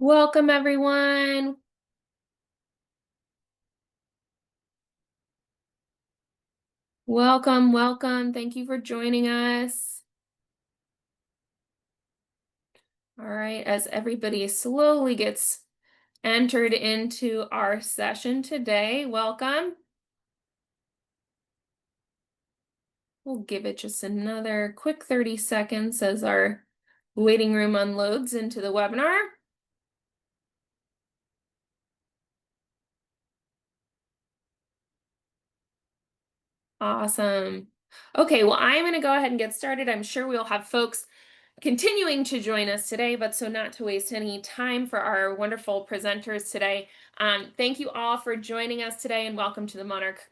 Welcome, everyone. Welcome, welcome. Thank you for joining us. All right, as everybody slowly gets entered into our session today, welcome. We'll give it just another quick 30 seconds as our waiting room unloads into the webinar. Awesome. Okay, well, I'm going to go ahead and get started. I'm sure we'll have folks continuing to join us today, but so not to waste any time for our wonderful presenters today. Thank you all for joining us today and welcome to the Monarch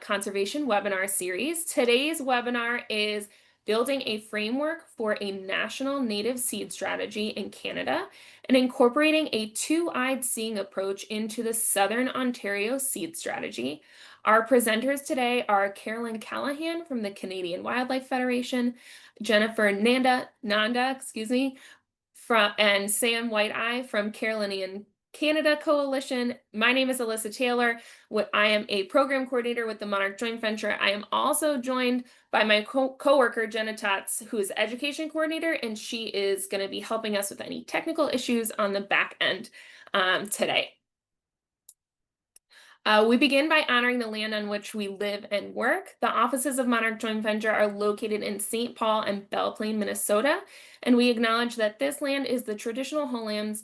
Conservation Webinar Series. Today's webinar is Building a Framework for a National Native Seed Strategy in Canada and Incorporating a Two-Eyed Seeing Approach into the Southern Ontario Seed Strategy. Our presenters today are Carolyn Callaghan from the Canadian Wildlife Federation, Jennifer Nanda, and Sam Whiteye from Carolinian Canada Coalition. My name is Alyssa Taylor. I am a program coordinator with the Monarch Joint Venture. I am also joined by my co-worker, Jenna Tots, who is education coordinator, and she is going to be helping us with any technical issues on the back end today. We begin by honoring the land on which we live and work. The offices of Monarch Joint Venture are located in St. Paul and Belle Plaine, Minnesota, and we acknowledge that this land is the traditional homelands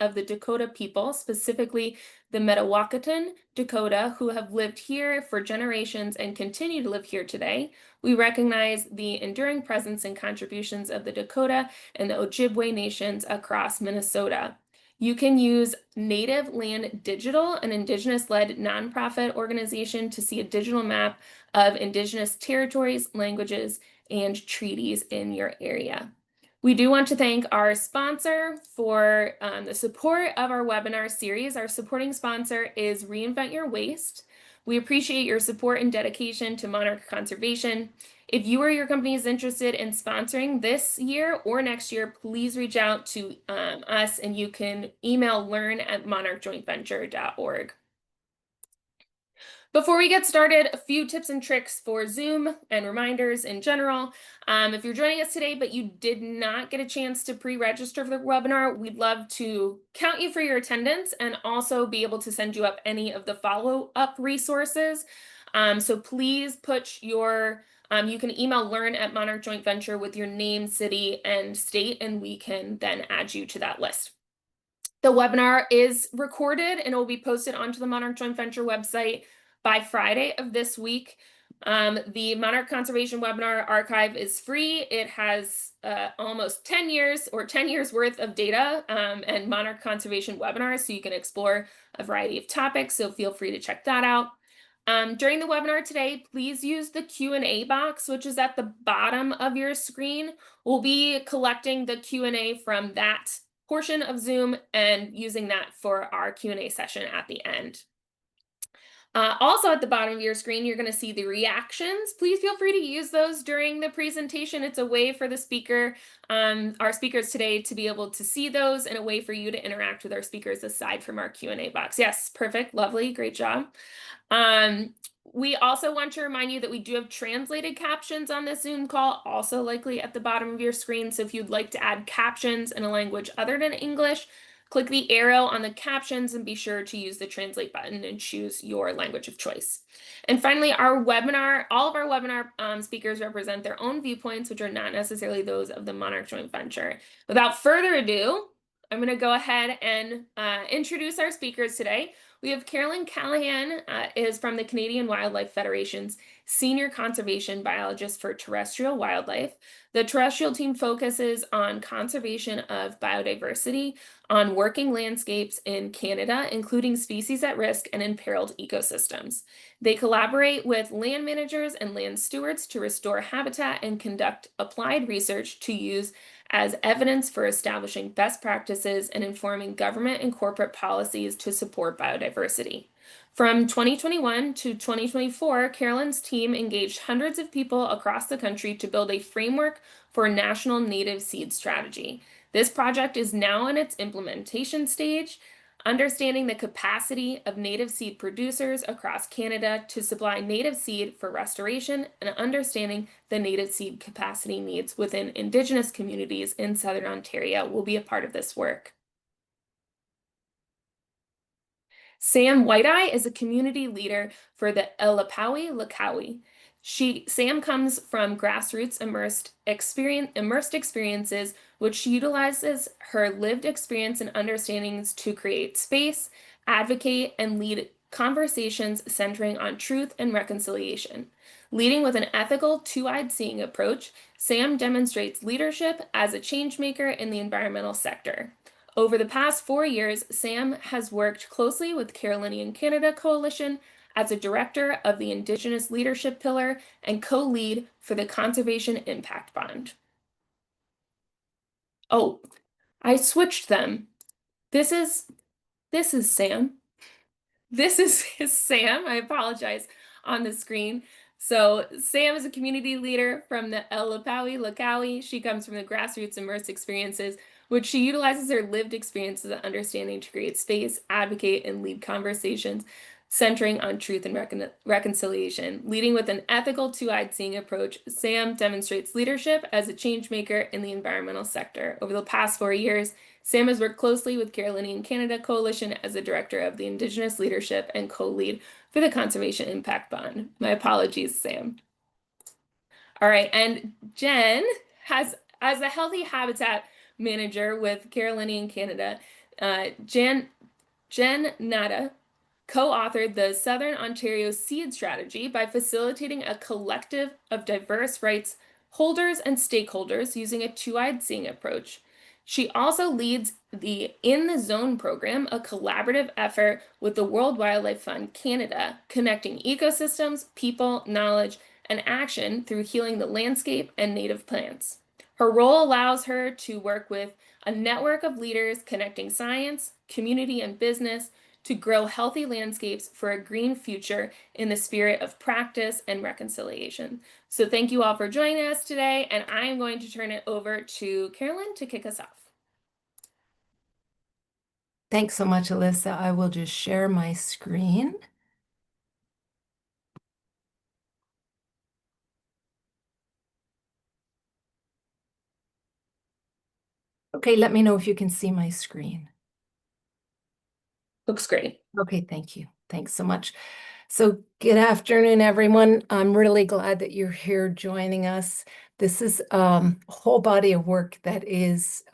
of the Dakota people, specifically the Mdewakanton Dakota, who have lived here for generations and continue to live here today. We recognize the enduring presence and contributions of the Dakota and the Ojibwe nations across Minnesota. You can use Native Land Digital, an Indigenous-led nonprofit organization, to see a digital map of Indigenous territories, languages, and treaties in your area. We do want to thank our sponsor for the support of our webinar series. Our supporting sponsor is Reinvent Your Waste. We appreciate your support and dedication to monarch conservation. If you or your company is interested in sponsoring this year or next year, please reach out to us, and you can email learn@monarchjointventure.org. Before we get started, a few tips and tricks for Zoom and reminders in general. If you're joining us today, but you did not get a chance to pre-register for the webinar, we'd love to count you for your attendance and also be able to send you up any of the follow-up resources. So please put your, you can email learn@Monarch Joint Venture with your name, city, and state, and we can then add you to that list. The webinar is recorded and it will be posted onto the Monarch Joint Venture website by Friday of this week. The Monarch Conservation Webinar Archive is free. It has almost 10 years worth of data and Monarch Conservation webinars, so you can explore a variety of topics, so feel free to check that out. During the webinar today, please use the Q&A box, which is at the bottom of your screen. We'll be collecting the Q&A from that portion of Zoom and using that for our Q&A session at the end. Also at the bottom of your screen, you're going to see the reactions. Please feel free to use those during the presentation. It's a way for the speaker, our speakers today, to be able to see those, and a way for you to interact with our speakers aside from our Q&A box. Yes, perfect, lovely, great job. We also want to remind you that we do have translated captions on this Zoom call, also likely at the bottom of your screen. So if you'd like to add captions in a language other than English, click the arrow on the captions and be sure to use the translate button and choose your language of choice. And finally, all of our webinar speakers represent their own viewpoints, which are not necessarily those of the Monarch Joint Venture. Without further ado, I'm going to go ahead and introduce our speakers today. We have Carolyn Callaghan, is from the Canadian Wildlife Federation's Senior Conservation Biologist for Terrestrial Wildlife. The terrestrial team focuses on conservation of biodiversity on working landscapes in Canada, including species at risk and imperiled ecosystems. They collaborate with land managers and land stewards to restore habitat and conduct applied research to use as evidence for establishing best practices and informing government and corporate policies to support biodiversity. From 2021 to 2024, Carolyn's team engaged hundreds of people across the country to build a framework for a national native seed strategy. This project is now in its implementation stage, understanding the capacity of native seed producers across Canada to supply native seed for restoration and understanding the native seed capacity needs within Indigenous communities in Southern Ontario will be a part of this work. Sam Whiteye is a community leader for the Elapawi Lakawi. Sam comes from grassroots immersed experiences, which she utilizes her lived experience and understandings to create space, advocate, and lead conversations centering on truth and reconciliation. Leading with an ethical, two-eyed seeing approach, Sam demonstrates leadership as a change maker in the environmental sector. Over the past 4 years, Sam has worked closely with Carolinian Canada Coalition as a director of the Indigenous Leadership Pillar and co-lead for the Conservation Impact Bond. Oh, I switched them. This is Sam. This is Sam. I apologize on the screen. So Sam is a community leader from the Elapawi Lakawi. She comes from the grassroots immersed experiences, which she utilizes her lived experiences and understanding to create space, advocate, and lead conversations centering on truth and reconciliation. Leading with an ethical, two-eyed seeing approach, Sam demonstrates leadership as a change maker in the environmental sector. Over the past 4 years, Sam has worked closely with Carolinian Canada Coalition as the director of the Indigenous Leadership and co-lead for the Conservation Impact Bond. My apologies, Sam. All right, and Jen has, as a healthy habitat manager with Carolinian Canada, Jen Nada co-authored the Southern Ontario Seed Strategy by facilitating a collective of diverse rights holders and stakeholders using a two-eyed seeing approach. She also leads the In the Zone program, a collaborative effort with the World Wildlife Fund Canada, connecting ecosystems, people, knowledge, and action through healing the landscape and native plants. Her role allows her to work with a network of leaders connecting science, community, and business to grow healthy landscapes for a green future in the spirit of practice and reconciliation. So thank you all for joining us today, and I am going to turn it over to Carolyn to kick us off. Thanks so much, Alyssa. I will just share my screen. Okay, let me know if you can see my screen. Looks great. Okay, thank you. Thanks so much. So good afternoon, everyone. I'm really glad that you're here joining us. This is a whole body of work that is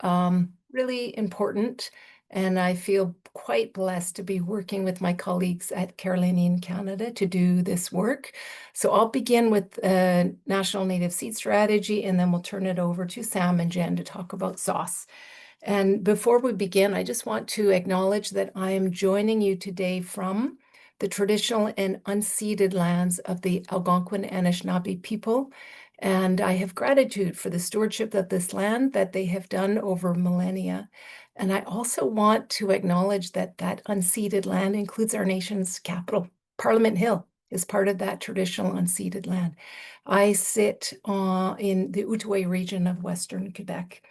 really important, and I feel quite blessed to be working with my colleagues at Carolinian Canada to do this work. So I'll begin with National Native Seed Strategy, and then we'll turn it over to Sam and Jen to talk about SOSS. And before we begin, I just want to acknowledge that I am joining you today from the traditional and unceded lands of the Algonquin Anishinaabe people. And I have gratitude for the stewardship of this land that they have done over millennia. And I also want to acknowledge that that unceded land includes our nation's capital. Parliament Hill is part of that traditional unceded land. I sit in the Outaouais region of Western Quebec.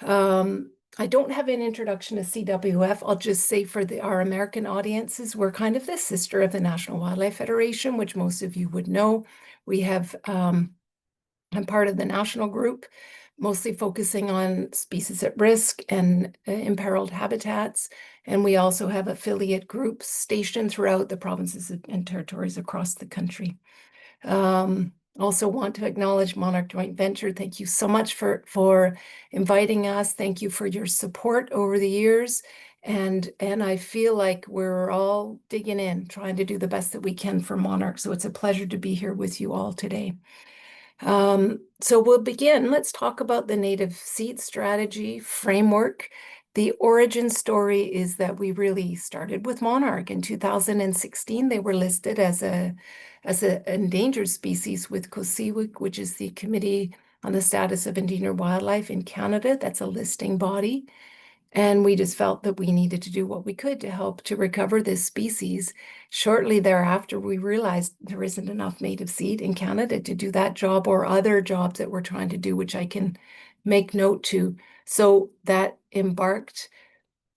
I don't have an introduction to CWF. I'll just say for our American audiences, we're kind of the sister of the National Wildlife Federation, which most of you would know. We have, I'm part of the national group, mostly focusing on species at risk and imperiled habitats. And we also have affiliate groups stationed throughout the provinces and territories across the country. Also want to acknowledge Monarch Joint Venture. Thank you so much for inviting us. Thank you for your support over the years. And I feel like we're all digging in, trying to do the best that we can for Monarch. So it's a pleasure to be here with you all today. So we'll begin. Let's talk about the Native Seed Strategy framework. The origin story is that we really started with Monarch. In 2016, they were listed as an endangered species with COSEWIC, which is the Committee on the Status of Endangered Wildlife in Canada. That's a listing body. And we just felt that we needed to do what we could to help to recover this species. Shortly thereafter, we realized there isn't enough native seed in Canada to do that job or other jobs that we're trying to do, which I can make note to. So that embarked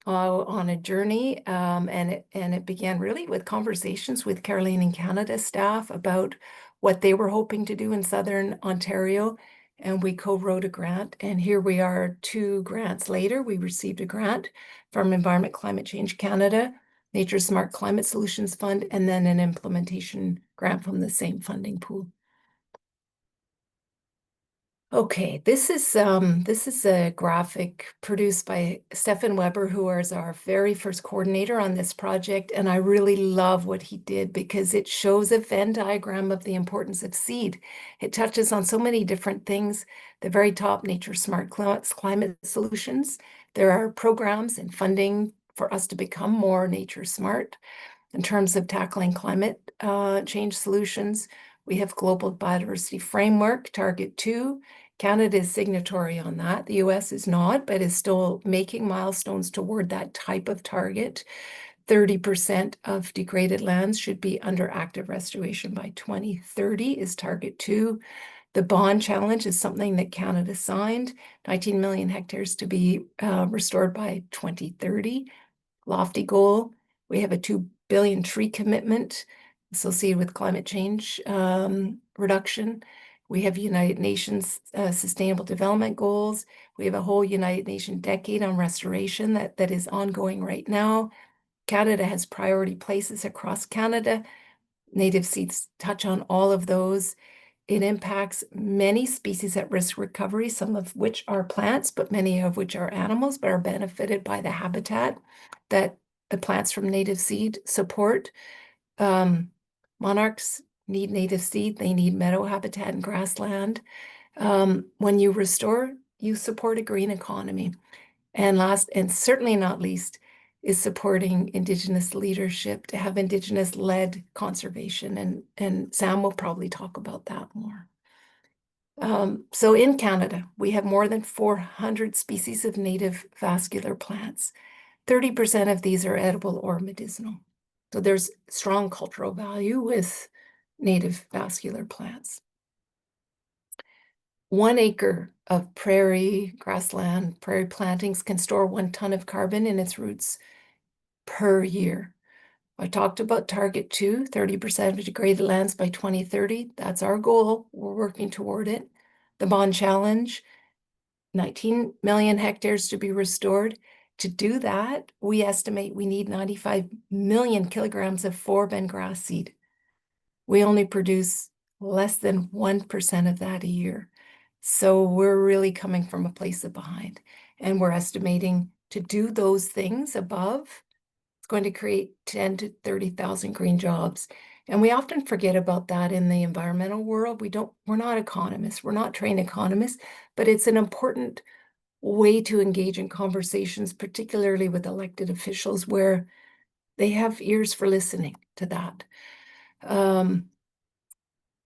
on a journey, and it began really with conversations with Carolinian Canada staff about what they were hoping to do in Southern Ontario, and we co-wrote a grant. And here we are 2 grants later. We received a grant from Environment Climate Change Canada, Nature Smart Climate Solutions Fund, and then an implementation grant from the same funding pool. Okay, this is a graphic produced by Stefan Weber, who was our very first coordinator on this project, and I really love what he did because it shows a Venn diagram of the importance of seed. It touches on so many different things. The very top, Nature Smart Climate Solutions. There are programs and funding for us to become more nature smart. In terms of tackling climate change solutions, we have Global Biodiversity Framework, Target 2. Canada is signatory on that. The US is not, but is still making milestones toward that type of target. 30% of degraded lands should be under active restoration by 2030 is Target 2. The bond challenge is something that Canada signed, 19 million hectares to be restored by 2030. Lofty goal. We have a 2 billion tree commitment associated with climate change reduction. We have United Nations Sustainable Development Goals. We have a whole United Nations decade on restoration that is ongoing right now. Canada has priority places across Canada. Native seeds touch on all of those. It impacts many species at risk recovery, some of which are plants, but many of which are animals, but are benefited by the habitat that the plants from native seed support. Monarchs need native seed. They need meadow habitat and grassland. When you restore, you support a green economy. And last, and certainly not least, is supporting Indigenous leadership to have Indigenous-led conservation. And Sam will probably talk about that more. So in Canada, we have more than 400 species of native vascular plants. 30% of these are edible or medicinal. So there's strong cultural value with native vascular plants. 1 acre of prairie, grassland, prairie plantings can store 1 ton of carbon in its roots per year. I talked about Target 2, 30% of degraded lands by 2030. That's our goal. We're working toward it. The bond challenge, 19 million hectares to be restored. To do that, we estimate we need 95 million kilograms of forb and grass seed. We only produce less than 1% of that a year. So we're really coming from a place of behind. And we're estimating to do those things above, it's going to create 10 to 30,000 green jobs. And we often forget about that in the environmental world. We're not economists, we're not trained economists, but it's an important way to engage in conversations, particularly with elected officials, where they have ears for listening to that.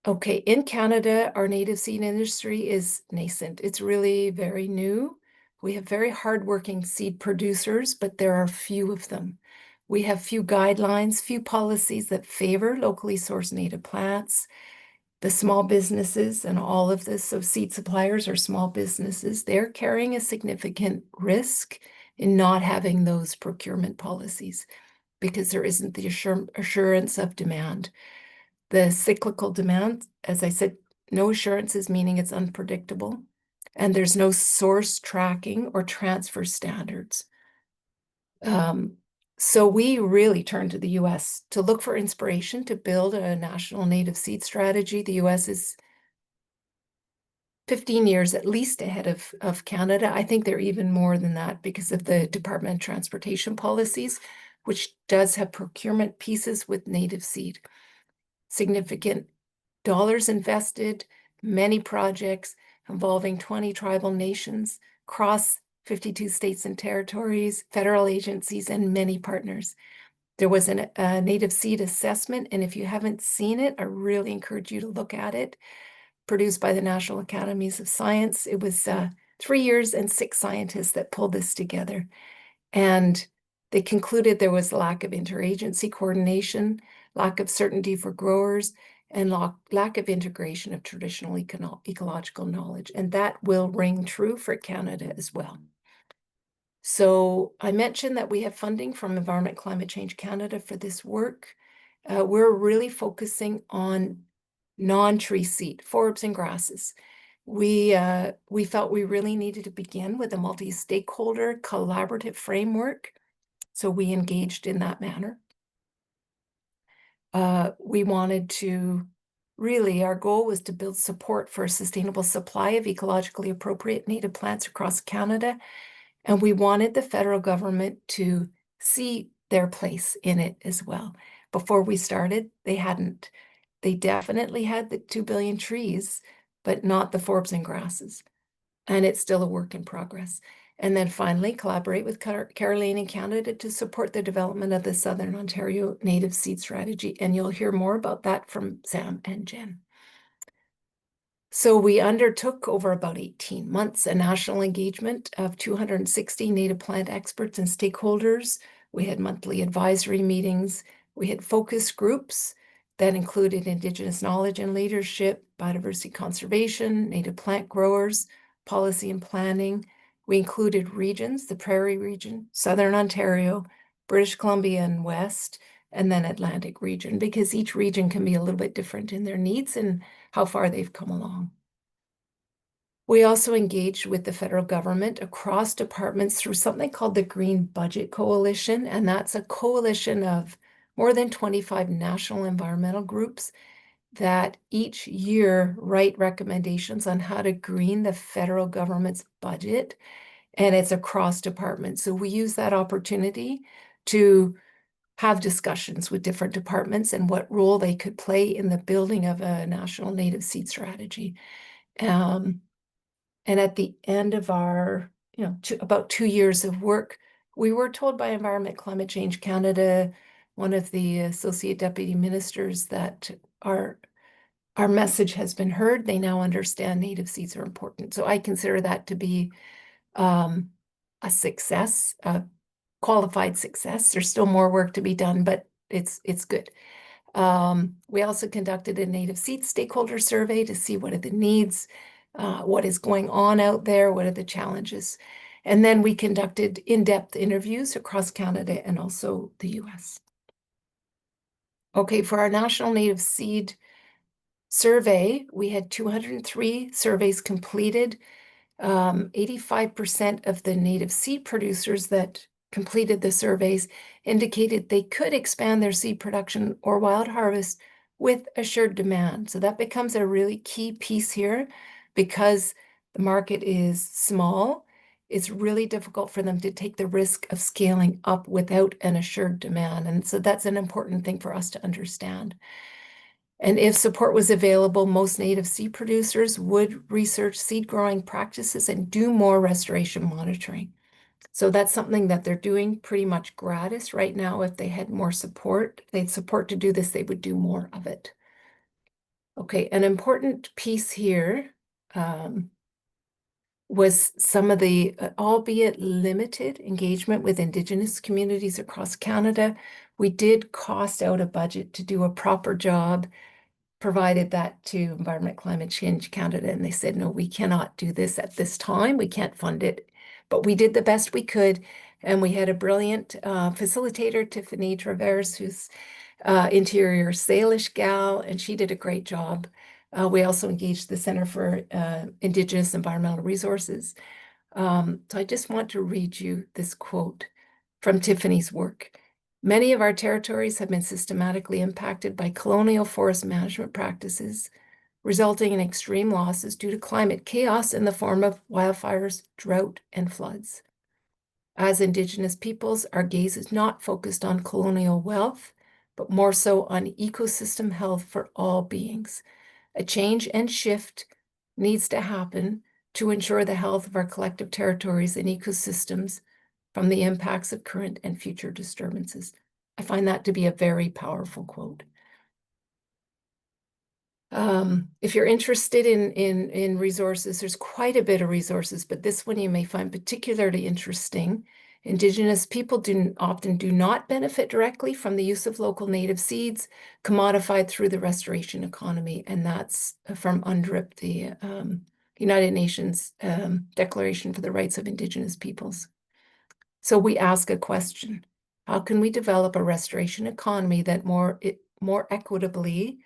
Okay, in Canada, our native seed industry is nascent. It's really very new. We have very hardworking seed producers, but there are few of them. We have few guidelines, few policies that favor locally sourced native plants. The small businesses and all of this, so seed suppliers are small businesses, they're carrying a significant risk in not having those procurement policies because there isn't the assurance of demand. The cyclical demand, as I said, no assurances, meaning it's unpredictable, and there's no source tracking or transfer standards. So we really turned to the US to look for inspiration to build a national native seed strategy. The US is 15 years at least ahead of Canada. I think they're even more than that because of the Department of Transportation policies, which does have procurement pieces with native seed. Significant dollars invested, many projects involving 20 tribal nations, across 52 states and territories, federal agencies, and many partners. There was a native seed assessment, and if you haven't seen it, I really encourage you to look at it, produced by the National Academies of Science. It was 3 years and 6 scientists that pulled this together. And they concluded there was a lack of interagency coordination, lack of certainty for growers, and lack of integration of traditional ecological knowledge. And that will ring true for Canada as well. So I mentioned that we have funding from Environment Climate Change Canada for this work. We're really focusing on non-tree seed, forbs and grasses. We felt we really needed to begin with a multi-stakeholder collaborative framework. So we engaged in that manner. We wanted to really, our goal was to build support for a sustainable supply of ecologically appropriate native plants across Canada. And we wanted the federal government to see their place in it as well. Before we started, they hadn't. They definitely had the 2 billion trees, but not the forbs and grasses. And it's still a work in progress. And then finally, collaborate with Carolinian Canada to support the development of the Southern Ontario Native Seed Strategy. And you'll hear more about that from Sam and Jen. So we undertook over about 18 months a national engagement of 260 native plant experts and stakeholders. We had monthly advisory meetings. We had focus groups that included Indigenous knowledge and leadership, biodiversity conservation, native plant growers, policy and planning. We included regions, the Prairie region, Southern Ontario, British Columbia and West, and then Atlantic region, because each region can be a little bit different in their needs and how far they've come along. We also engaged with the federal government across departments through something called the Green Budget Coalition, and that's a coalition of more than 25 national environmental groups that each year write recommendations on how to green the federal government's budget, and it's across departments. So we use that opportunity to have discussions with different departments and what role they could play in the building of a national native seed strategy. And at the end of our, about 2 years of work, we were told by Environment Climate Change Canada, one of the associate deputy ministers, that our message has been heard. They now understand native seeds are important. So I consider that to be a success, a qualified success. There's still more work to be done, but it's good. We also conducted a native seed stakeholder survey to see what are the needs, what is going on out there, what are the challenges. And then we conducted in-depth interviews across Canada and also the US. Okay, for our National Native Seed Survey, we had 203 surveys completed. 85% of the native seed producers that completed the surveys indicated they could expand their seed production or wild harvest with assured demand. So that becomes a really key piece here, because the market is small. It's really difficult for them to take the risk of scaling up without an assured demand. And so that's an important thing for us to understand. And if support was available, most native seed producers would research seed growing practices and do more restoration monitoring. So that's something that they're doing pretty much gratis right now. If they had more support, they'd support to do this, they would do more of it. Okay, an important piece here was some of the, albeit limited, engagement with Indigenous communities across Canada. We did cost out a budget to do a proper job, provided that to Environment Climate Change Canada, and they said, no, we cannot do this at this time. We can't fund it. But we did the best we could, and we had a brilliant facilitator, Tiffany Travers, who's interior Salish gal, and she did a great job. We also engaged the Center for Indigenous Environmental Resources. So I just want to read you this quote from Tiffany's work. Many of our territories have been systematically impacted by colonial forest management practices, resulting in extreme losses due to climate chaos in the form of wildfires, drought, and floods. As Indigenous peoples, our gaze is not focused on colonial wealth, but more so on ecosystem health for all beings. A change and shift needs to happen to ensure the health of our collective territories and ecosystems from the impacts of current and future disturbances. I find that to be a very powerful quote. If you're interested in resources, there's quite a bit of resources, but this one you may find particularly interesting. Indigenous people often do not benefit directly from the use of local native seeds commodified through the restoration economy. And that's from UNDRIP, the United Nations Declaration for the Rights of Indigenous Peoples. So we ask a question: how can we develop a restoration economy that more equitably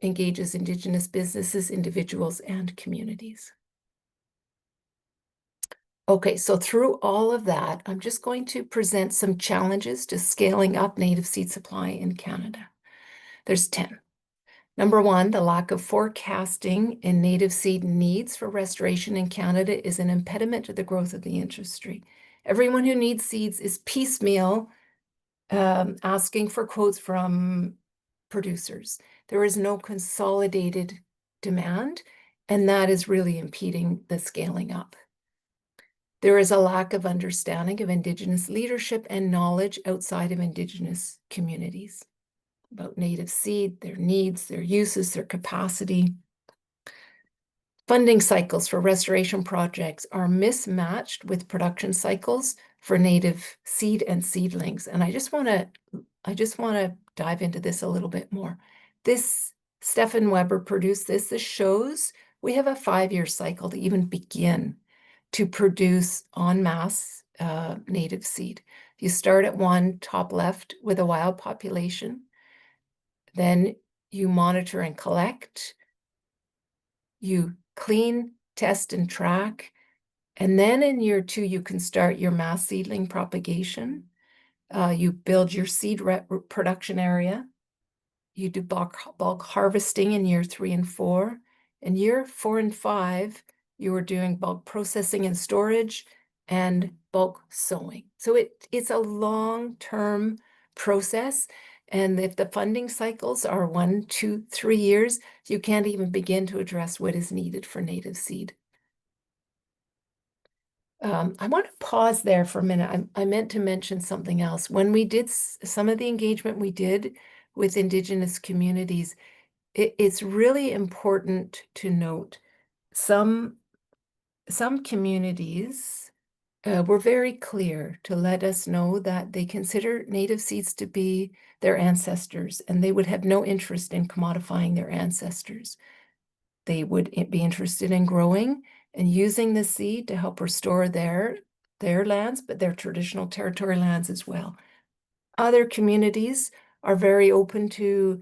engages Indigenous businesses, individuals, and communities? Okay, so through all of that, I'm just going to present some challenges to scaling up native seed supply in Canada. There's 10. Number one, the lack of forecasting in native seed needs for restoration in Canada is an impediment to the growth of the industry. Everyone who needs seeds is piecemeal asking for quotes from producers. There is no consolidated demand, and that is really impeding the scaling up. There is a lack of understanding of Indigenous leadership and knowledge outside of Indigenous communities about native seed, their needs, their uses, their capacity. Funding cycles for restoration projects are mismatched with production cycles for native seed and seedlings. And I just want to dive into this a little bit more. Stefan Weber produced this. This shows we have a 5-year cycle to even begin to produce en masse native seed. You start at one, top left, with a wild population. Then you monitor and collect. You clean, test, and track. And then in year 2, you can start your mass seedling propagation. You build your seed production area. You do bulk harvesting in year 3 and 4. In year 4 and 5, you are doing bulk processing and storage and bulk sowing. So it's a long-term process. And if the funding cycles are 1, 2, 3 years, you can't even begin to address what is needed for native seed. I want to pause there for a minute. I meant to mention something else. When we did some of the engagement we did with Indigenous communities, it's really important to note some communities were very clear to let us know that they consider native seeds to be their ancestors, and they would have no interest in commodifying their ancestors. They would be interested in growing and using the seed to help restore their lands, but their traditional territory lands as well. Other communities are very open to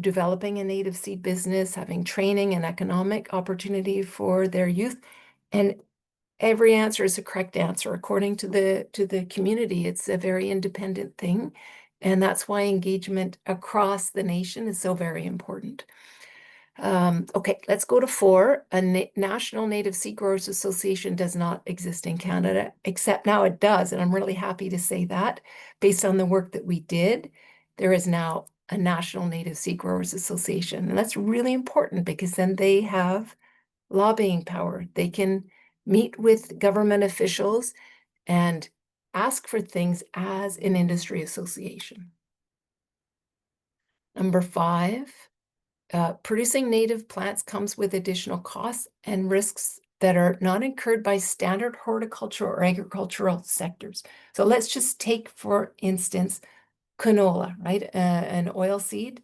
developing a native seed business, having training and economic opportunity for their youth. And every answer is a correct answer. According to the community, it's a very independent thing. And that's why engagement across the nation is so very important. Okay, let's go to 4. A National Native Seed Growers Association does not exist in Canada, except now it does. And I'm really happy to say that based on the work that we did, there is now a National Native Seed Growers Association. And that's really important because then they have lobbying power. They can meet with government officials and ask for things as an industry association. Number 5, producing native plants comes with additional costs and risks that are not incurred by standard horticultural or agricultural sectors. So let's just take, for instance, canola, right? An oil seed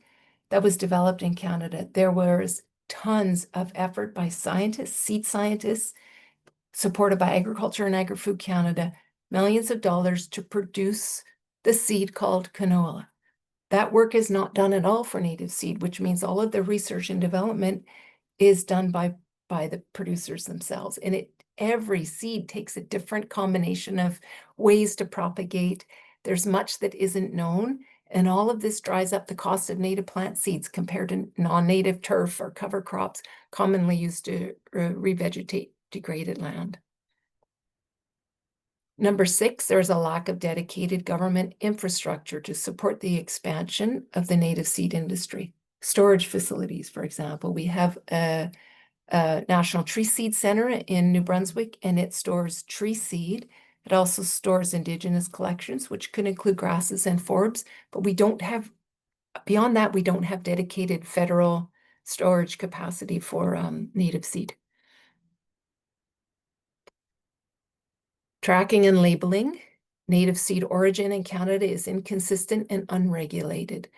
that was developed in Canada. There was tons of effort by scientists, seed scientists, supported by Agriculture and Agri-Food Canada, millions of dollars to produce the seed called canola. That work is not done at all for native seed, which means all of the research and development is done by the producers themselves. And every seed takes a different combination of ways to propagate. There's much that isn't known, and all of this drives up the cost of native plant seeds compared to non-native turf or cover crops commonly used to revegetate degraded land. Number 6, there's a lack of dedicated government infrastructure to support the expansion of the native seed industry. Storage facilities, for example. We have a National Tree Seed Center in New Brunswick, and it stores tree seed. It also stores Indigenous collections, which could include grasses and forbs, but beyond that, we don't have dedicated federal storage capacity for native seed. Tracking and labeling. native seed origin in Canada is inconsistent and unregulated,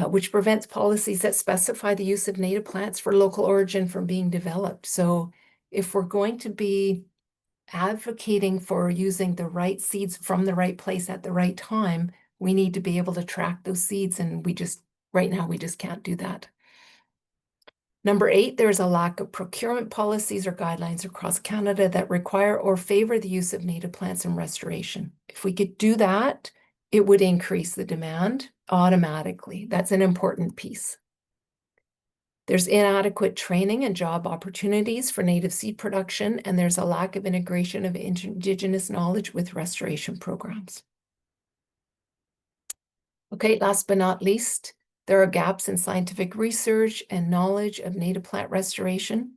which prevents policies that specify the use of native plants for local origin from being developed. So if we're going to be advocating for using the right seeds from the right place at the right time, we need to be able to track those seeds, and right now we just can't do that. Number 8, there's a lack of procurement policies or guidelines across Canada that require or favor the use of native plants in restoration. If we could do that, it would increase the demand automatically. That's an important piece. There's inadequate training and job opportunities for native seed production, and there's a lack of integration of Indigenous knowledge with restoration programs. Okay, last but not least, there are gaps in scientific research and knowledge of native plant restoration,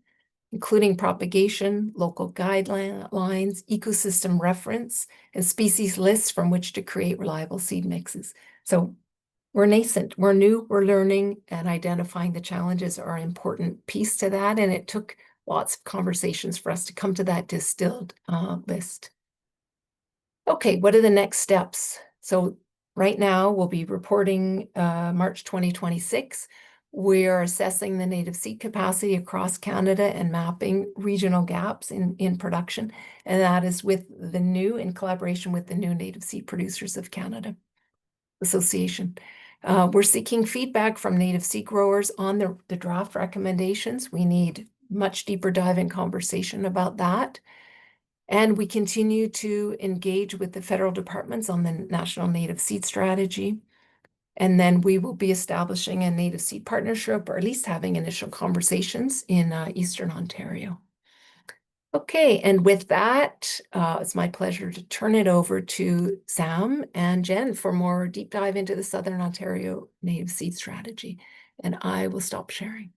including propagation, local guidelines, ecosystem reference, and species lists from which to create reliable seed mixes. So we're nascent, we're new, we're learning, and identifying the challenges are an important piece to that. And it took lots of conversations for us to come to that distilled list. Okay, what are the next steps? So right now we'll be reporting March 2026. We are assessing the native seed capacity across Canada and mapping regional gaps in production. And that is in collaboration with the new Native Seed Producers of Canada Association. We're seeking feedback from native seed growers on the draft recommendations. We need much deeper dive in conversation about that. And we continue to engage with the federal departments on the National Native Seed Strategy. And then we will be establishing a native seed partnership, or at least having initial conversations in Eastern Ontario. Okay, and with that, it's my pleasure to turn it over to Sam and Jen for more deep dive into the Southern Ontario Native Seed Strategy. And I will stop sharing.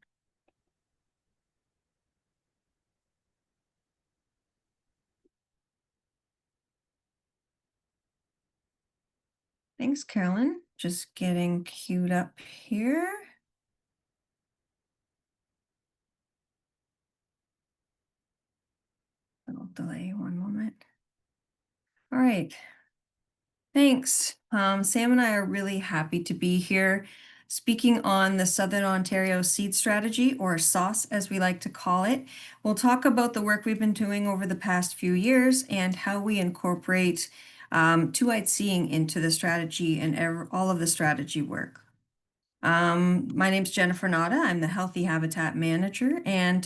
Thanks, Carolyn. Just getting queued up here. Little delay, one moment. All right. Thanks. Sam and I are really happy to be here speaking on the Southern Ontario Seed Strategy, or SOSS as we like to call it. We'll talk about the work we've been doing over the past few years and how we incorporate two-eyed seeing into the strategy and all of the strategy work. My name's Jennifer Nada. I'm the Healthy Habitat Manager, and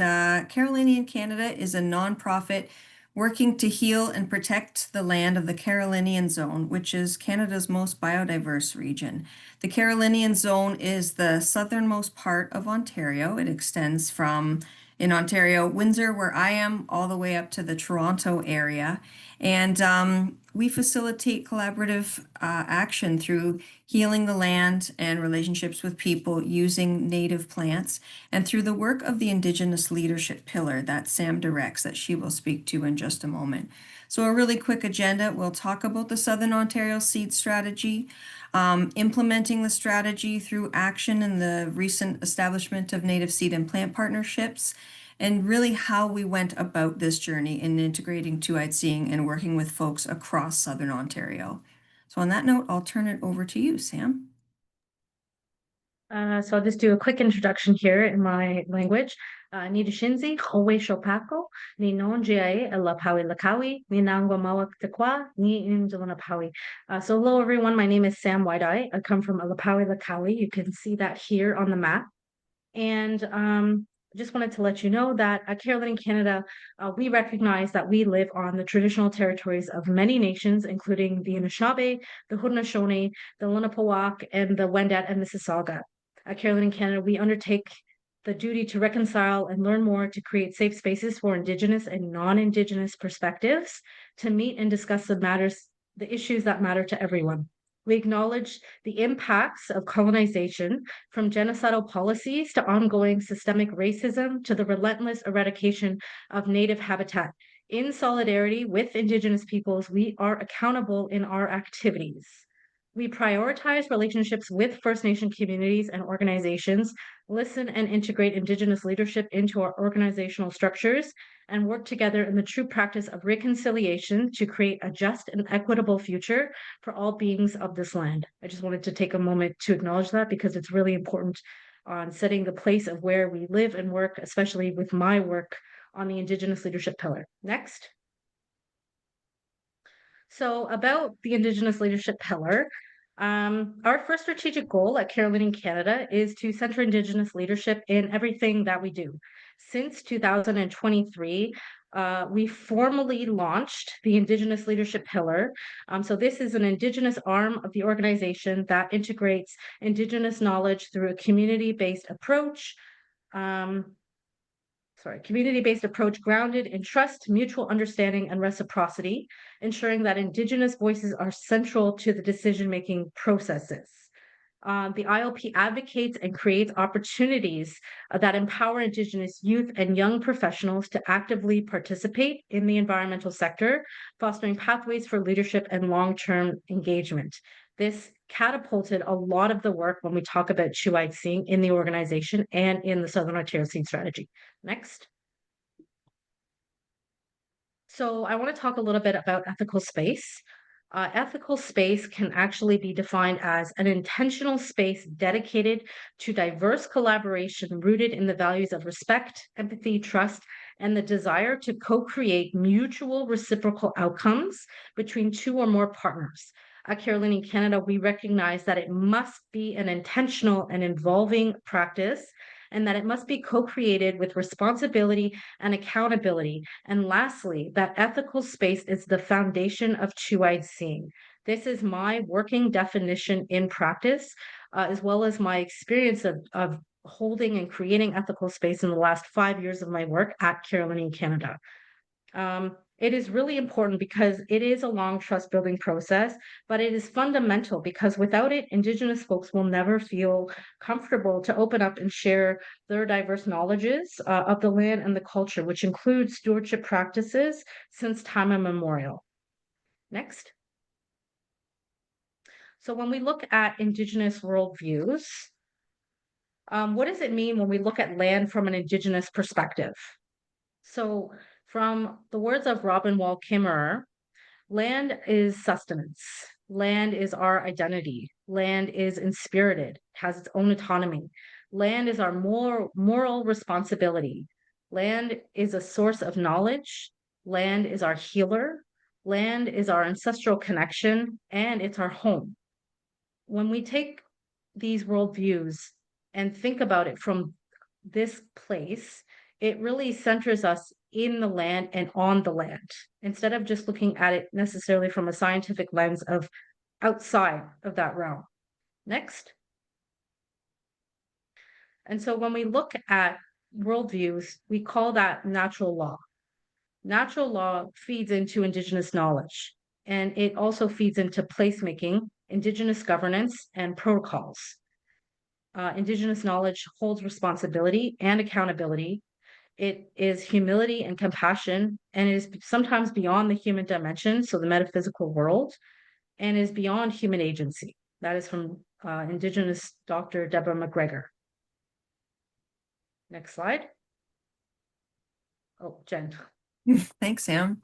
Carolinian Canada is a nonprofit working to heal and protect the land of the Carolinian Zone, which is Canada's most biodiverse region. The Carolinian Zone is the southernmost part of Ontario. It extends from, in Ontario, Windsor, where I am, all the way up to the Toronto area. And we facilitate collaborative action through healing the land and relationships with people using native plants, and through the work of the Indigenous leadership pillar that Sam directs, that she will speak to in just a moment. So a really quick agenda: we'll talk about the Southern Ontario Seed Strategy, implementing the strategy through action in the recent establishment of native seed and plant partnerships, and really how we went about this journey in integrating two-eyed seeing and working with folks across Southern Ontario. So on that note, I'll turn it over to you, Sam. So I'll just do a quick introduction here in my language. Ni Shinzi, Howe Shopako, Ni Non Jie, Lapawi Lakawi, Ni Nangwa Mawak Tekwa, Ni Imjalanapawi. So hello everyone, my name is Sam Whiteye. I come from Lapawi Lakawi. You can see that here on the map. And I just wanted to let you know that at Carolinian Canada, we recognize that we live on the traditional territories of many nations, including the Anishinaabe, the Haudenosaunee, the Lenape, and the Wendat and Mississauga. At Carolinian Canada, we undertake the duty to reconcile and learn more to create safe spaces for Indigenous and non-Indigenous perspectives to meet and discuss the issues that matter to everyone. We acknowledge the impacts of colonization, from genocidal policies to ongoing systemic racism to the relentless eradication of native habitat. In solidarity with Indigenous peoples, we are accountable in our activities. We prioritize relationships with First Nation communities and organizations, listen and integrate Indigenous leadership into our organizational structures, and work together in the true practice of reconciliation to create a just and equitable future for all beings of this land. I just wanted to take a moment to acknowledge that because it's really important on setting the place of where we live and work, especially with my work on the Indigenous leadership pillar. Next. So about the Indigenous leadership pillar, our first strategic goal at Carolinian Canada is to center Indigenous leadership in everything that we do. Since 2023, we formally launched the Indigenous leadership pillar. So this is an Indigenous arm of the organization that integrates Indigenous knowledge through a community-based approach. Community-based approach grounded in trust, mutual understanding, and reciprocity, ensuring that Indigenous voices are central to the decision-making processes. The ILP advocates and creates opportunities that empower Indigenous youth and young professionals to actively participate in the environmental sector, fostering pathways for leadership and long-term engagement. This catapulted a lot of the work when we talk about two-eyed seeing in the organization and in the Southern Ontario Seed Strategy. Next. So I want to talk a little bit about ethical space. Ethical space can actually be defined as an intentional space dedicated to diverse collaboration rooted in the values of respect, empathy, trust, and the desire to co-create mutual reciprocal outcomes between two or more partners. At Carolinian Canada, we recognize that it must be an intentional and involving practice, and that it must be co-created with responsibility and accountability. And lastly, that ethical space is the foundation of two-eyed seeing. This is my working definition in practice, as well as my experience of holding and creating ethical space in the last 5 years of my work at Carolinian Canada. It is really important because it is a long trust building process, but it is fundamental because without it, Indigenous folks will never feel comfortable to open up and share their diverse knowledges of the land and the culture, which includes stewardship practices since time immemorial. Next. So when we look at Indigenous worldviews, what does it mean when we look at land from an Indigenous perspective? So from the words of Robin Wall Kimmerer, land is sustenance. Land is our identity. Land is inspirited, has its own autonomy. Land is our moral responsibility. Land is a source of knowledge. Land is our healer. Land is our ancestral connection, and it's our home. When we take these worldviews and think about it from this place, it really centers us in the land and on the land, instead of just looking at it necessarily from a scientific lens of outside of that realm. Next. And so when we look at worldviews, we call that natural law. Natural law feeds into Indigenous knowledge, and it also feeds into placemaking, Indigenous governance, and protocols. Indigenous knowledge holds responsibility and accountability. It is humility and compassion, and it is sometimes beyond the human dimension, so the metaphysical world, and is beyond human agency. That is from Indigenous Dr. Deborah McGregor. Next slide. Oh, Jen. Thanks, Sam.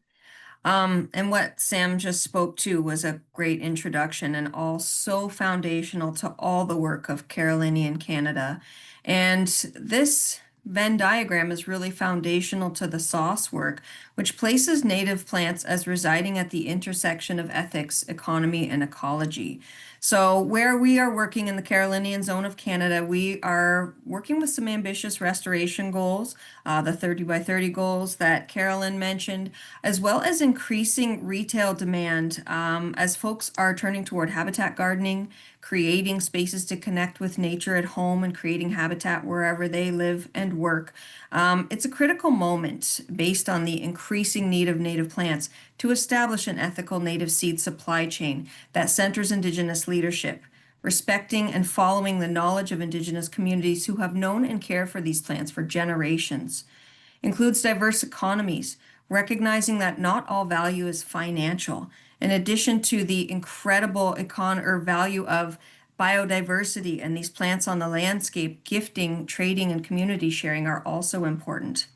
And what Sam just spoke to was a great introduction and also foundational to all the work of Carolinian Canada. And this Venn diagram is really foundational to the SOSS work, which places native plants as residing at the intersection of ethics, economy, and ecology. So where we are working in the Carolinian zone of Canada, we are working with some ambitious restoration goals, the 30 by 30 goals that Carolyn mentioned, as well as increasing retail demand as folks are turning toward habitat gardening, creating spaces to connect with nature at home and creating habitat wherever they live and work. It's a critical moment based on the increasing need of native plants to establish an ethical native seed supply chain that centers Indigenous leadership, respecting and following the knowledge of Indigenous communities who have known and cared for these plants for generations. Includes diverse economies, recognizing that not all value is financial. In addition to the incredible value of biodiversity and these plants on the landscape, gifting, trading, and community sharing are also important.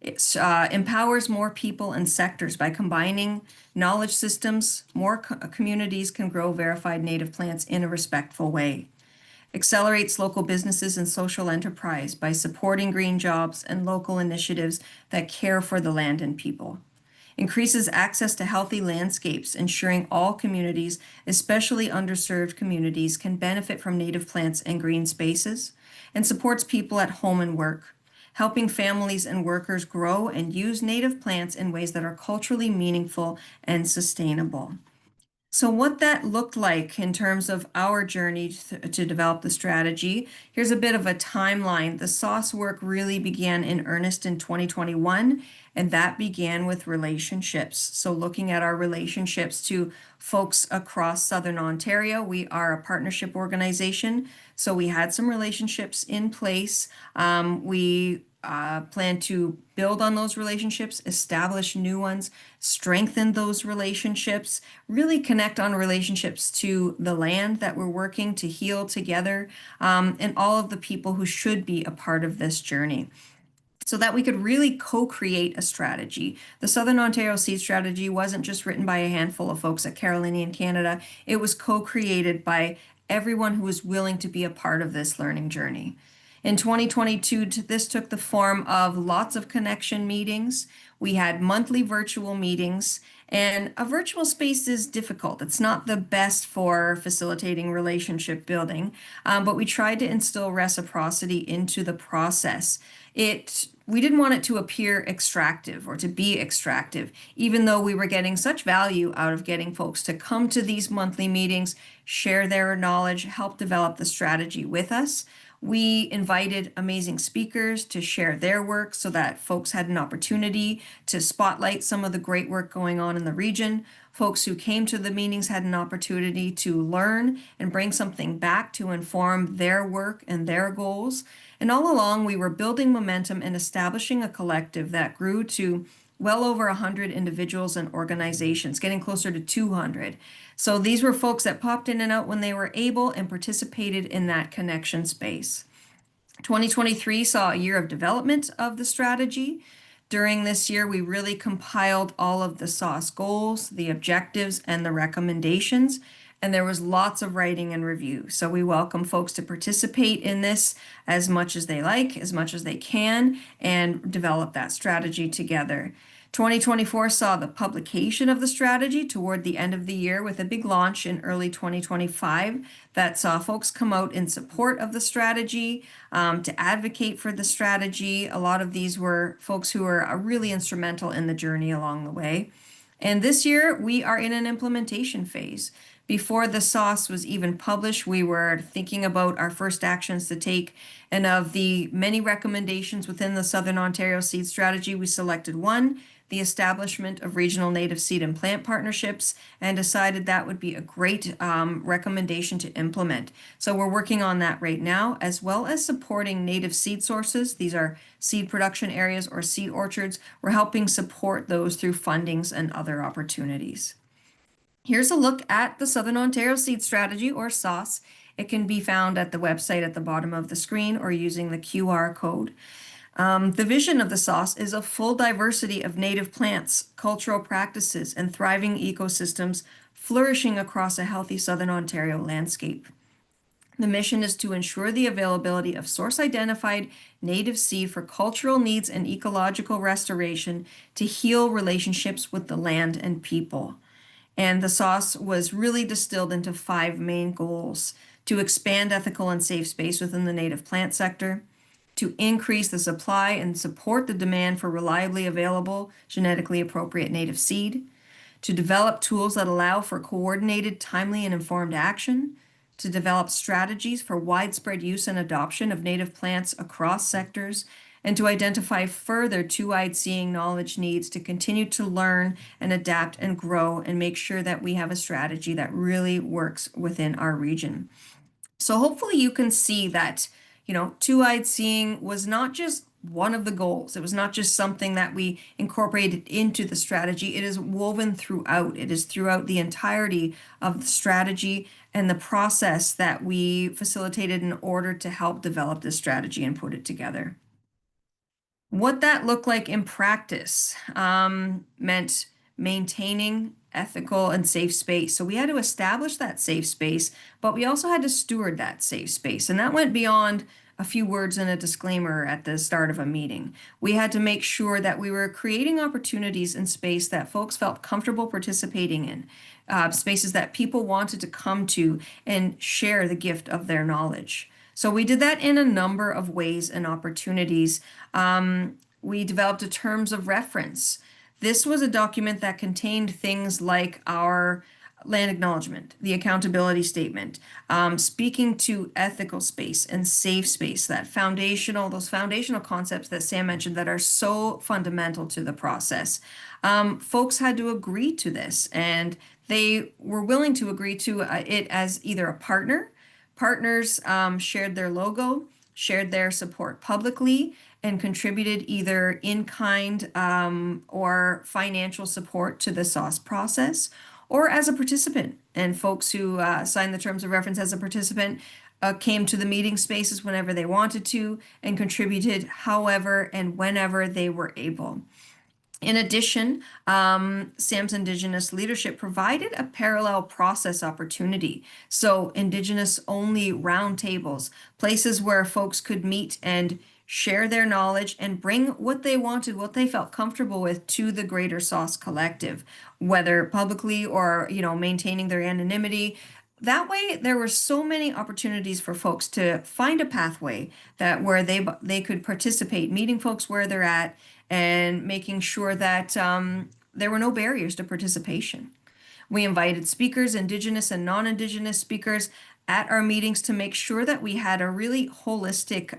It empowers more people and sectors by combining knowledge systems. More communities can grow verified native plants in a respectful way. Accelerates local businesses and social enterprise by supporting green jobs and local initiatives that care for the land and people. Increases access to healthy landscapes, ensuring all communities, especially underserved communities, can benefit from native plants and green spaces, and supports people at home and work, helping families and workers grow and use native plants in ways that are culturally meaningful and sustainable. So what that looked like in terms of our journey to develop the strategy, here's a bit of a timeline. The SOSS work really began in earnest in 2021, and that began with relationships. So looking at our relationships to folks across Southern Ontario, we are a partnership organization, so we had some relationships in place. We plan to build on those relationships, establish new ones, strengthen those relationships, really connect on relationships to the land that we're working to heal together, and all of the people who should be a part of this journey, so that we could really co-create a strategy. The Southern Ontario Seed Strategy wasn't just written by a handful of folks at Carolinian Canada. It was co-created by everyone who was willing to be a part of this learning journey. In 2022, this took the form of lots of connection meetings. We had monthly virtual meetings, and a virtual space is difficult. It's not the best for facilitating relationship building, but we tried to instill reciprocity into the process. We didn't want it to appear extractive or to be extractive, even though we were getting such value out of getting folks to come to these monthly meetings, share their knowledge, help develop the strategy with us. We invited amazing speakers to share their work so that folks had an opportunity to spotlight some of the great work going on in the region. Folks who came to the meetings had an opportunity to learn and bring something back to inform their work and their goals. And all along, we were building momentum and establishing a collective that grew to well over 100 individuals and organizations, getting closer to 200. So these were folks that popped in and out when they were able and participated in that connection space. 2023 saw a year of development of the strategy. During this year, we really compiled all of the SOSS goals, the objectives, and the recommendations, and there was lots of writing and review. So we welcome folks to participate in this as much as they like, as much as they can, and develop that strategy together. 2024 saw the publication of the strategy toward the end of the year with a big launch in early 2025 that saw folks come out in support of the strategy, to advocate for the strategy. A lot of these were folks who were really instrumental in the journey along the way. And this year we are in an implementation phase. Before the SOSS was even published, we were thinking about our first actions to take, and of the many recommendations within the Southern Ontario Seed Strategy, we selected one, the establishment of regional native seed and plant partnerships, and decided that would be a great recommendation to implement. So we're working on that right now, as well as supporting native seed sources. These are seed production areas or seed orchards. We're helping support those through fundings and other opportunities. Here's a look at the Southern Ontario Seed Strategy, or SOSS. It can be found at the website at the bottom of the screen or using the QR code. The vision of the SOSS is a full diversity of native plants, cultural practices, and thriving ecosystems flourishing across a healthy Southern Ontario landscape. The mission is to ensure the availability of source-identified native seed for cultural needs and ecological restoration to heal relationships with the land and people. And the SOSS was really distilled into 5 main goals: to expand ethical and safe space within the native plant sector, to increase the supply and support the demand for reliably available, genetically appropriate native seed, to develop tools that allow for coordinated, timely, and informed action, to develop strategies for widespread use and adoption of native plants across sectors, and to identify further two-eyed seeing knowledge needs to continue to learn and adapt and grow and make sure that we have a strategy that really works within our region. So hopefully you can see that, two-eyed seeing was not just one of the goals. It was not just something that we incorporated into the strategy. It is woven throughout. It is throughout the entirety of the strategy and the process that we facilitated in order to help develop this strategy and put it together. What that looked like in practice meant maintaining ethical and safe space. So we had to establish that safe space, but we also had to steward that safe space. And that went beyond a few words and a disclaimer at the start of a meeting. We had to make sure that we were creating opportunities in space that folks felt comfortable participating in, spaces that people wanted to come to and share the gift of their knowledge. So we did that in a number of ways and opportunities. We developed a terms of reference. This was a document that contained things like our land acknowledgement, the accountability statement, speaking to ethical space and safe space, those foundational concepts that Sam mentioned that are so fundamental to the process. Folks had to agree to this, and they were willing to agree to it as either a partner. Partners shared their logo, shared their support publicly, and contributed either in kind or financial support to the SOSS process, or as a participant. And folks who signed the terms of reference as a participant came to the meeting spaces whenever they wanted to and contributed however and whenever they were able. In addition, SAM's Indigenous leadership provided a parallel process opportunity. So Indigenous only roundtables, places where folks could meet and share their knowledge and bring what they wanted, what they felt comfortable with to the greater SOSS collective, whether publicly or, maintaining their anonymity. That way, there were so many opportunities for folks to find a pathway where they could participate, meeting folks where they're at, and making sure that there were no barriers to participation. We invited speakers, Indigenous and non-Indigenous speakers, at our meetings to make sure that we had a really holistic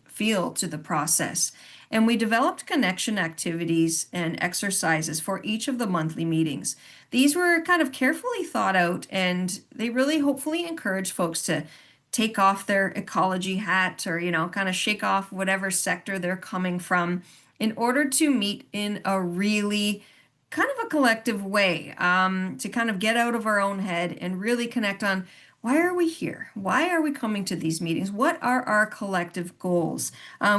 feel to the process. And we developed connection activities and exercises for each of the monthly meetings. These were kind of carefully thought out, and they really hopefully encourage folks to take off their ecology hat or, kind of shake off whatever sector they're coming from in order to meet in a really kind of a collective way, to kind of get out of our own head and really connect on, why are we here? Why are we coming to these meetings? What are our collective goals?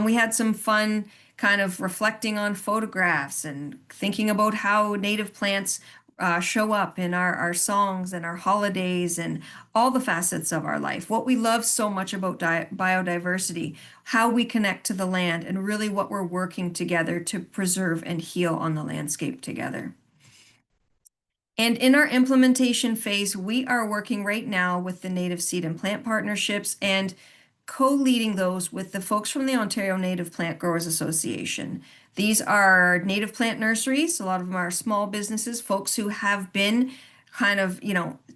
We had some fun kind of reflecting on photographs and thinking about how native plants show up in our songs and our holidays and all the facets of our life. What we love so much about biodiversity, how we connect to the land, and really what we're working together to preserve and heal on the landscape together. And in our implementation phase, we are working right now with the Native Seed and Plant Partnerships and co-leading those with the folks from the Ontario Native Plant Growers Association. These are native plant nurseries. A lot of them are small businesses, folks who have been kind of,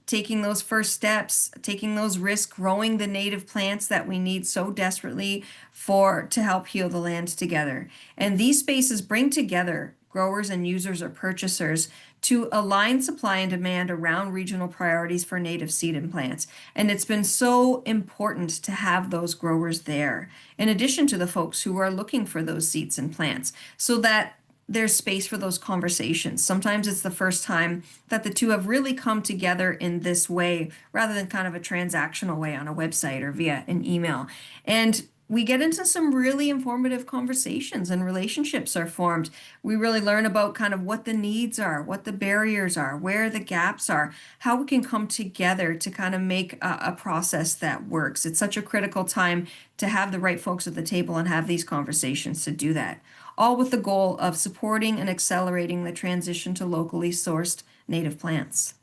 taking those first steps, taking those risks, growing the native plants that we need so desperately to help heal the land together. And these spaces bring together growers and users or purchasers to align supply and demand around regional priorities for native seed and plants. And it's been so important to have those growers there, in addition to the folks who are looking for those seeds and plants, so that there's space for those conversations. Sometimes it's the first time that the two have really come together in this way, rather than kind of a transactional way on a website or via an email. And we get into some really informative conversations and relationships are formed. We really learn about kind of what the needs are, what the barriers are, where the gaps are, how we can come together to kind of make a process that works. It's such a critical time to have the right folks at the table and have these conversations to do that, all with the goal of supporting and accelerating the transition to locally sourced native plants.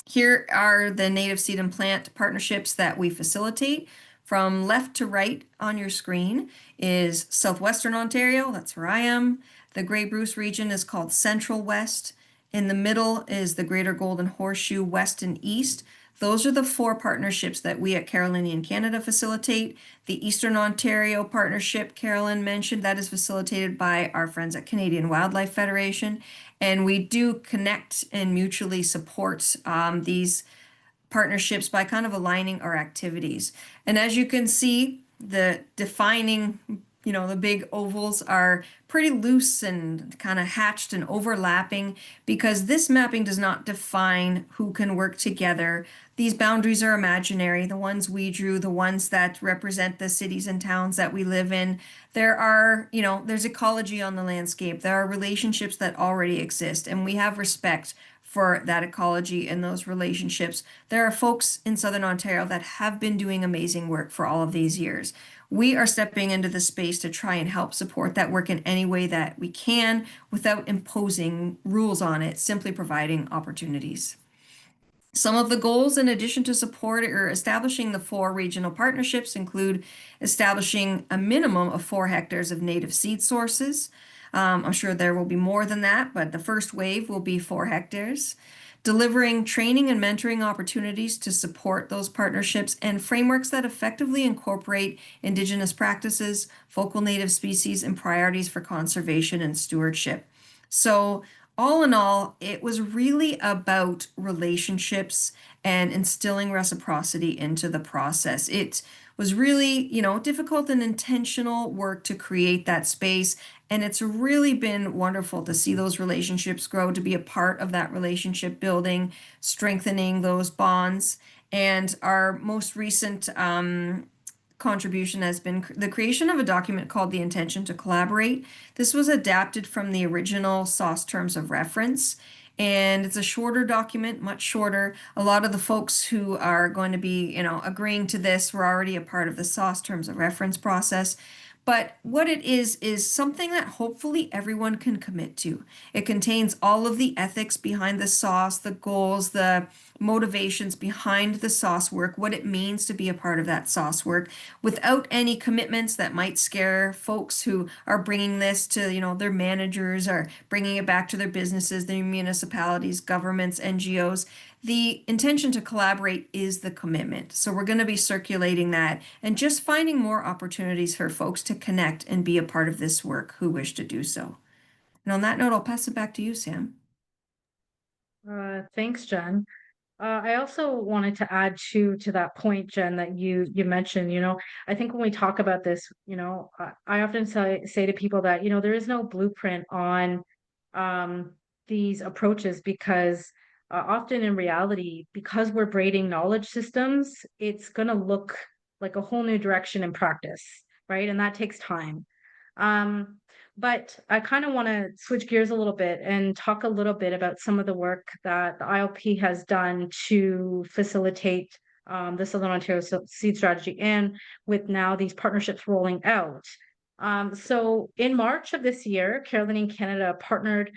Here are the native seed and plant partnerships that we facilitate. From left to right on your screen is Southwestern Ontario, that's where I am. The Grey Bruce region is called Central West. In the middle is the Greater Golden Horseshoe West and East. Those are the 4 partnerships that we at Carolinian Canada facilitate. The Eastern Ontario partnership Carolyn mentioned, that is facilitated by our friends at Canadian Wildlife Federation. And we do connect and mutually support these partnerships by kind of aligning our activities. And as you can see, the defining, the big ovals are pretty loose and kind of hatched and overlapping because this mapping does not define who can work together. These boundaries are imaginary, the ones we drew, the ones that represent the cities and towns that we live in. There are, there's ecology on the landscape. There are relationships that already exist, and we have respect for that ecology and those relationships. There are folks in Southern Ontario that have been doing amazing work for all of these years. We are stepping into the space to try and help support that work in any way that we can without imposing rules on it, simply providing opportunities. Some of the goals, in addition to support or establishing the 4 regional partnerships, include establishing a minimum of 4 hectares of native seed sources. I'm sure there will be more than that, but the first wave will be 4 hectares. Delivering training and mentoring opportunities to support those partnerships and frameworks that effectively incorporate Indigenous practices, focal native species, and priorities for conservation and stewardship. So all in all, it was really about relationships and instilling reciprocity into the process. It was really, difficult and intentional work to create that space. And it's really been wonderful to see those relationships grow, to be a part of that relationship building, strengthening those bonds. And our most recent contribution has been the creation of a document called The Intention to Collaborate. This was adapted from the original SOSS Terms of Reference, and it's a shorter document, much shorter. A lot of the folks who are going to be, agreeing to this were already a part of the SOSS Terms of Reference process. But what it is something that hopefully everyone can commit to. It contains all of the ethics behind the SOSS, the goals, the motivations behind the SOSS work, what it means to be a part of that SOSS work, without any commitments that might scare folks who are bringing this to, their managers, or bringing it back to their businesses, their municipalities, governments, NGOs. The intention to collaborate is the commitment. So we're going to be circulating that and just finding more opportunities for folks to connect and be a part of this work who wish to do so. And on that note, I'll pass it back to you, Sam. Thanks, Jen. I also wanted to add to that point, Jen, that you mentioned. I think when we talk about this, I often say to people that there is no blueprint on these approaches, because often in reality, because we're braiding knowledge systems, it's going to look like a whole new direction in practice, right? And that takes time. But I kind of want to switch gears a little bit and talk a little bit about some of the work that the ILP has done to facilitate the Southern Ontario Seed Strategy, and with now these partnerships rolling out. So in March of this year, Carolinian Canada partnered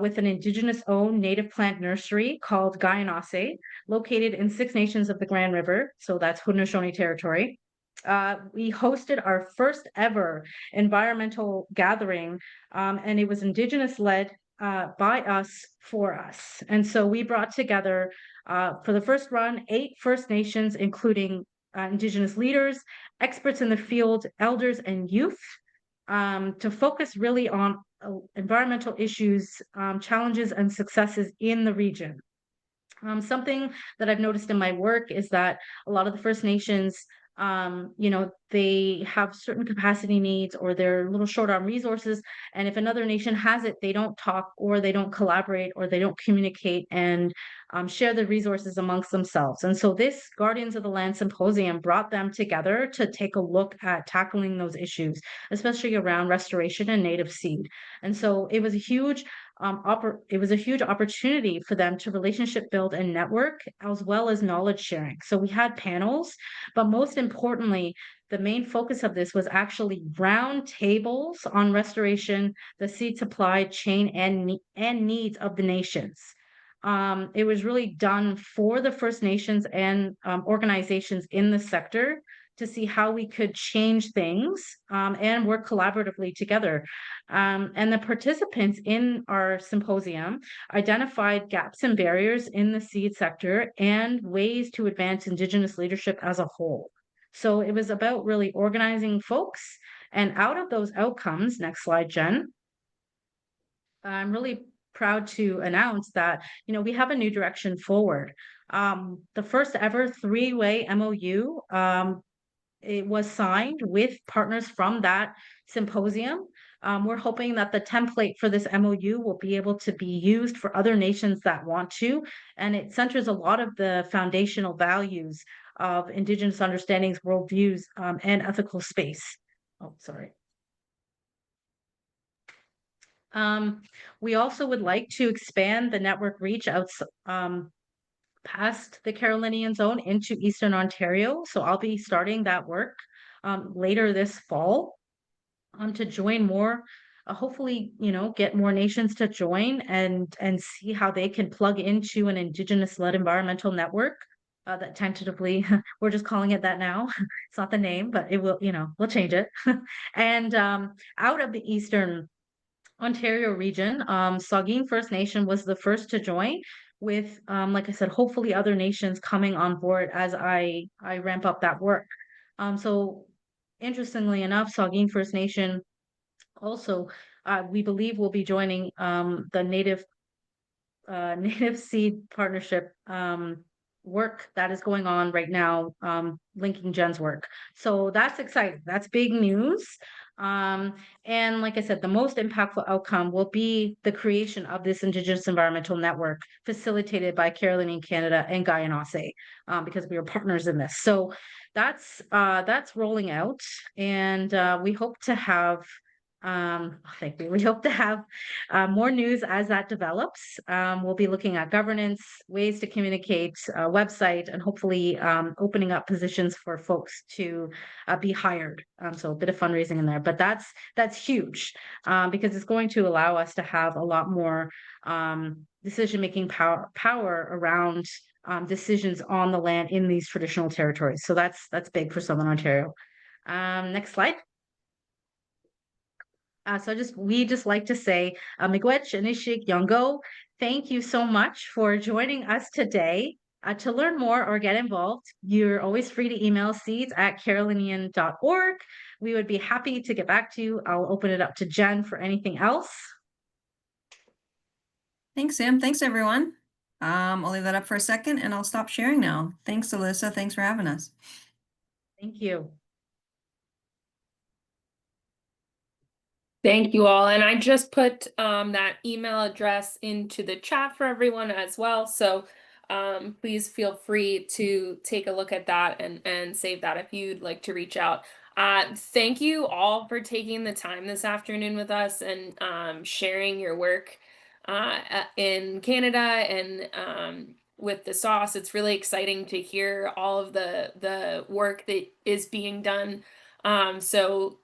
with an Indigenous-owned native plant nursery called Guyanasse, located in 6 nations of the Grand River. So that's Haudenosaunee territory. We hosted our first ever environmental gathering, and it was Indigenous-led by us, for us. And so we brought together, for the first run, 8 First Nations, including Indigenous leaders, experts in the field, elders, and youth, to focus really on environmental issues, challenges, and successes in the region. Something that I've noticed in my work is that a lot of the First Nations, they have certain capacity needs, or they're a little short on resources. And if another nation has it, they don't talk, or they don't collaborate, or they don't communicate and share the resources amongst themselves. And so this Guardians of the Land Symposium brought them together to take a look at tackling those issues, especially around restoration and native seed. And so it was a huge opportunity for them to relationship build and network, as well as knowledge sharing. So we had panels, but most importantly, the main focus of this was actually round tables on restoration, the seed supply chain, and needs of the nations. It was really done for the First Nations and organizations in the sector to see how we could change things and work collaboratively together. And the participants in our symposium identified gaps and barriers in the seed sector and ways to advance Indigenous leadership as a whole. So it was about really organizing folks. And out of those outcomes, next slide, Jen, I'm really proud to announce that, we have a new direction forward. The first ever 3-way MOU it was signed with partners from that symposium. We're hoping that the template for this MOU will be able to be used for other nations that want to, and it centers a lot of the foundational values of Indigenous understandings, worldviews, and ethical space. Oh, sorry. We also would like to expand the network reach out past the Carolinian zone into Eastern Ontario. So I'll be starting that work later this fall to join more, hopefully, get more nations to join and see how they can plug into an Indigenous-led environmental network. That tentatively, we're just calling it that now. It's not the name, but it will, we'll change it. And out of the Eastern Ontario region, Saugeen First Nation was the first to join with, like I said, hopefully other nations coming on board as I ramp up that work. So interestingly enough, Saugeen First Nation also, we believe will be joining the Native Seed Partnership work that is going on right now, linking Jen's work. So that's exciting. That's big news. And like I said, the most impactful outcome will be the creation of this Indigenous environmental network facilitated by Carolinian Canada and Guyana, because we are partners in this. So that's rolling out, and we hope to have thank you. We hope to have more news as that develops. We'll be looking at governance, ways to communicate, website, and hopefully opening up positions for folks to be hired. So a bit of fundraising in there, but that's huge because it's going to allow us to have a lot more decision-making power around decisions on the land in these traditional territories. So that's big for Southern Ontario. Next slide. So we just like to say, Miigwech Inishik Yongo, thank you so much for joining us today. To learn more or get involved, you're always free to email seeds@carolinian.org. We would be happy to get back to you. I'll open it up to Jen for anything else. Thanks, Sam. Thanks, everyone. I'll leave that up for a second and I'll stop sharing now. Thanks, Alyssa. Thanks for having us. Thank you. Thank you all. And I just put that email address into the chat for everyone as well. So please feel free to take a look at that and save that if you'd like to reach out. Thank you all for taking the time this afternoon with us and sharing your work in Canada and with the SOSS. It's really exciting to hear all of the work that is being done. So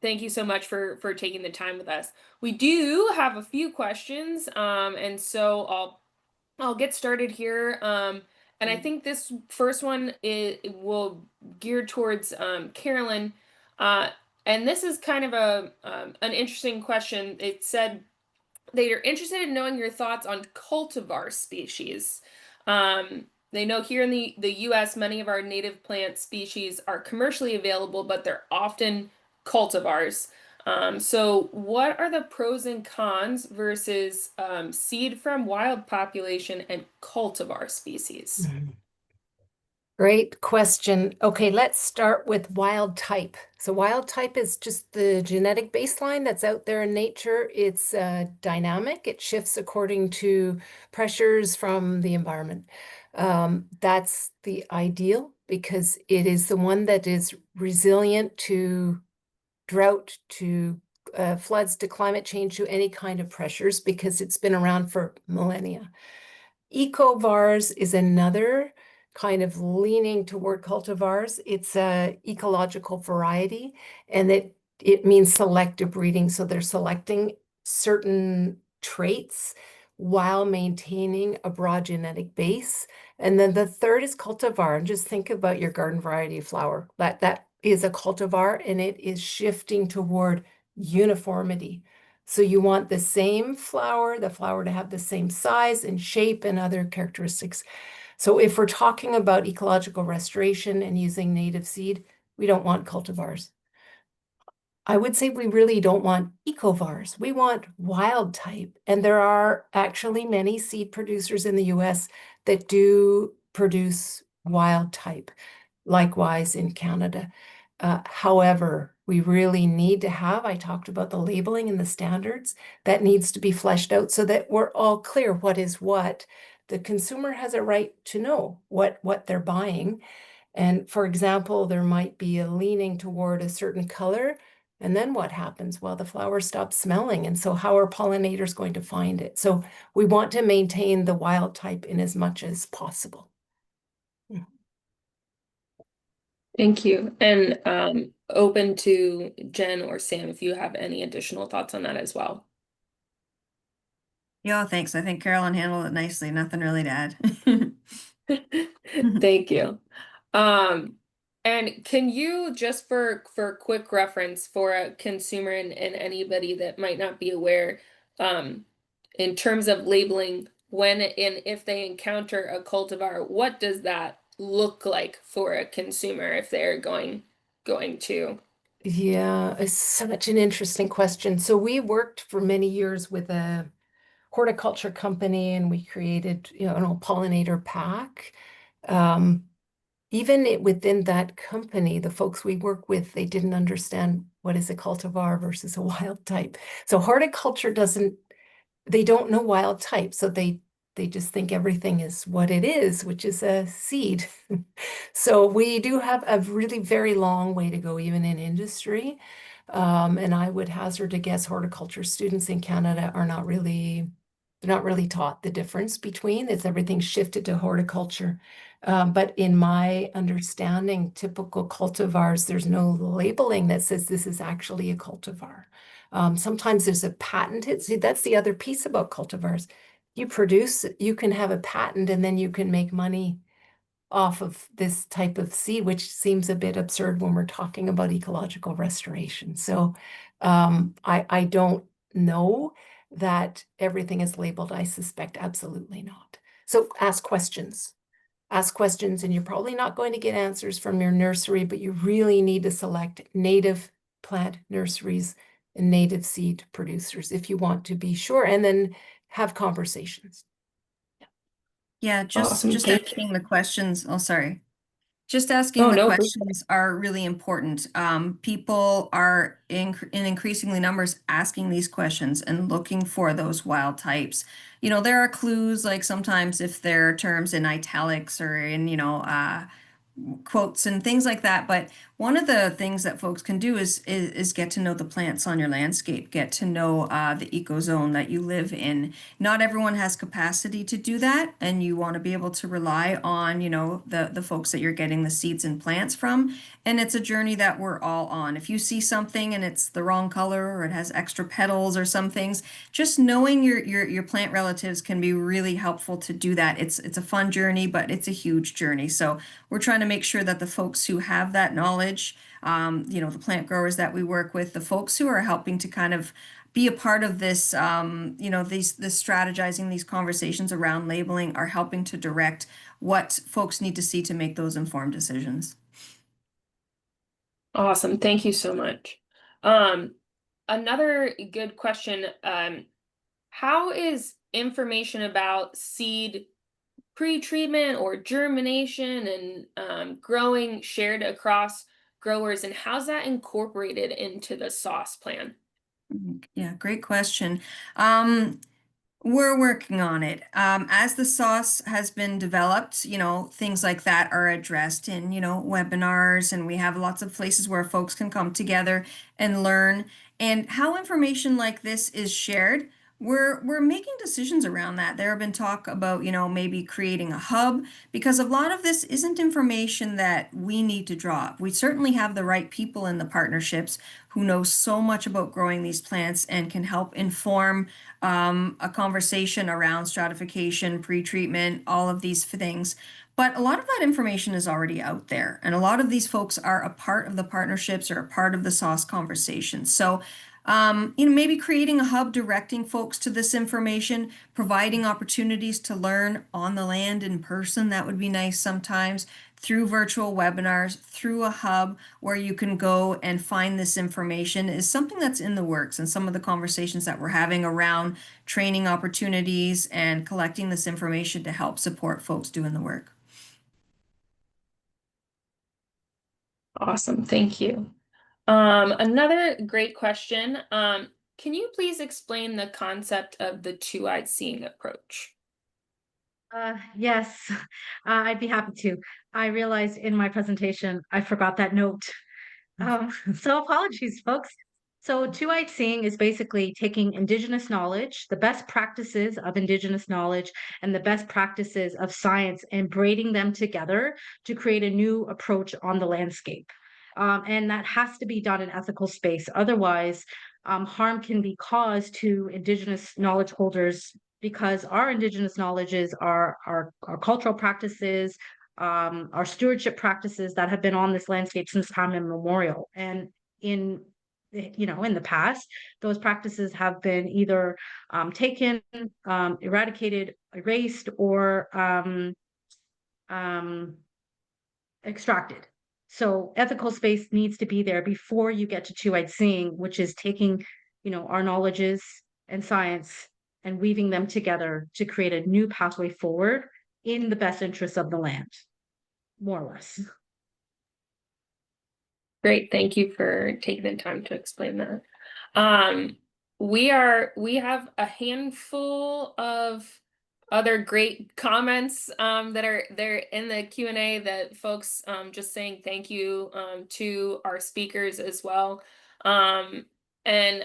thank you so much for taking the time with us. We do have a few questions, and so I'll get started here. And I think this first one it will gear towards Carolyn, and this is kind of an interesting question. It said they are interested in knowing your thoughts on cultivar species. They know here in the U.S., many of our native plant species are commercially available, but they're often cultivars. So what are the pros and cons versus seed from wild population and cultivar species? Great question. Okay, let's start with wild type. So wild type is just the genetic baseline that's out there in nature. It's dynamic. It shifts according to pressures from the environment. That's the ideal because it is the one that is resilient to drought, to floods, to climate change, to any kind of pressures because it's been around for millennia. Ecovars is another kind of leaning toward cultivars. It's a ecological variety, and it means selective breeding. So they're selecting certain traits while maintaining a broad genetic base. And then the third is cultivar. And just think about your garden variety flower. That is a cultivar, and it is shifting toward uniformity. So you want the same flower, the flower to have the same size and shape and other characteristics. So if we're talking about ecological restoration and using native seed, we don't want cultivars. I would say we really don't want ecovars. We want wild type. And there are actually many seed producers in the US that do produce wild type. likewise in Canada. However, we really need to have, I talked about the labeling and the standards, that needs to be fleshed out so that we're all clear what is what. The consumer has a right to know what they're buying. And for example, there might be a leaning toward a certain color. And then what happens? Well, the flower stops smelling. And so how are pollinators going to find it? So we want to maintain the wild type in as much as possible. Thank you. And open to Jen or Sam if you have any additional thoughts on that as well. Yeah, thanks. I think Carolyn handled it nicely. Nothing really to add. Thank you. And can you, just for quick reference for a consumer and anybody that might not be aware, in terms of labeling, when and if they encounter a cultivar, what does that look like for a consumer if they're going to? Yeah, it's such an interesting question. So we worked for many years with a horticulture company and we created, pollinator pack. Even within that company, the folks we work with, they didn't understand what is a cultivar versus a wild type. So horticulture they don't know wild type. So they just think everything is what it is, which is a seed. So we do have a really very long way to go, even in industry. And I would hazard to guess horticulture students in Canada are they're not really taught the difference between, it's everything shifted to horticulture. But in my understanding, typical cultivars, there's no labeling that says this is actually a cultivar. Sometimes there's a patented, see, that's the other piece about cultivars. You can have a patent and then you can make money off of this type of seed, which seems a bit absurd when we're talking about ecological restoration. So I don't know that everything is labeled. I suspect absolutely not. So ask questions. Ask questions, and you're probably not going to get answers from your nursery, but you really need to select native plant nurseries and native seed producers if you want to be sure, and then have conversations. Yeah, Awesome. just Thank you. asking the questions. Oh, sorry. Just asking Oh, the no, questions are really important. People are in increasingly numbers asking these questions and looking for those wild types. There are clues, like sometimes if there are terms in italics or in, quotes and things like that. But one of the things that folks can do is get to know the plants on your landscape, get to know the ecozone that you live in. Not everyone has capacity to do that, and you want to be able to rely on, the folks that you're getting the seeds and plants from. And it's a journey that we're all on. If you see something and it's the wrong color or it has extra petals or some things, just knowing your plant relatives can be really helpful to do that. It's a fun journey, but it's a huge journey. So we're trying to make sure that the folks who have that knowledge, the plant growers that we work with, the folks who are helping to kind of be a part of this, this strategizing, these conversations around labeling are helping to direct what folks need to see to make those informed decisions. Awesome. Thank you so much. Another good question. How is information about seed pre-treatment or germination and growing shared across growers, and how's that incorporated into the SOSS plan? Yeah, great question. We're working on it. As the SOSS has been developed, things like that are addressed in, webinars, and we have lots of places where folks can come together and learn. And how information like this is shared, we're making decisions around that. There have been talk about, maybe creating a hub, because a lot of this isn't information that we need to draw up. We certainly have the right people in the partnerships who know so much about growing these plants and can help inform a conversation around stratification, pre-treatment, all of these things. But a lot of that information is already out there, and a lot of these folks are a part of the partnerships or a part of the SOSS conversation. So, maybe creating a hub directing folks to this information, providing opportunities to learn on the land in person, that would be nice sometimes, through virtual webinars, through a hub where you can go and find this information is something that's in the works. And some of the conversations that we're having around training opportunities and collecting this information to help support folks doing the work. Awesome, thank you. Another great question. Can you please explain the concept of the two-eyed seeing approach? Yes, I'd be happy to. I realized in my presentation I forgot that note. So apologies, folks. So two-eyed seeing is basically taking Indigenous knowledge, the best practices of Indigenous knowledge, and the best practices of science, and braiding them together to create a new approach on the landscape. And that has to be done in ethical space. Otherwise, harm can be caused to Indigenous knowledge holders because our Indigenous knowledges are our cultural practices, our stewardship practices that have been on this landscape since time immemorial. And in in the past, those practices have been either taken, eradicated, erased, or extracted. So ethical space needs to be there before you get to two-eyed seeing, which is taking, our knowledges and science and weaving them together to create a new pathway forward in the best interest of the land, more or less. Great, thank you for taking the time to explain that. We have a handful of other great comments that are there in the Q&A that folks just saying thank you to our speakers as well. And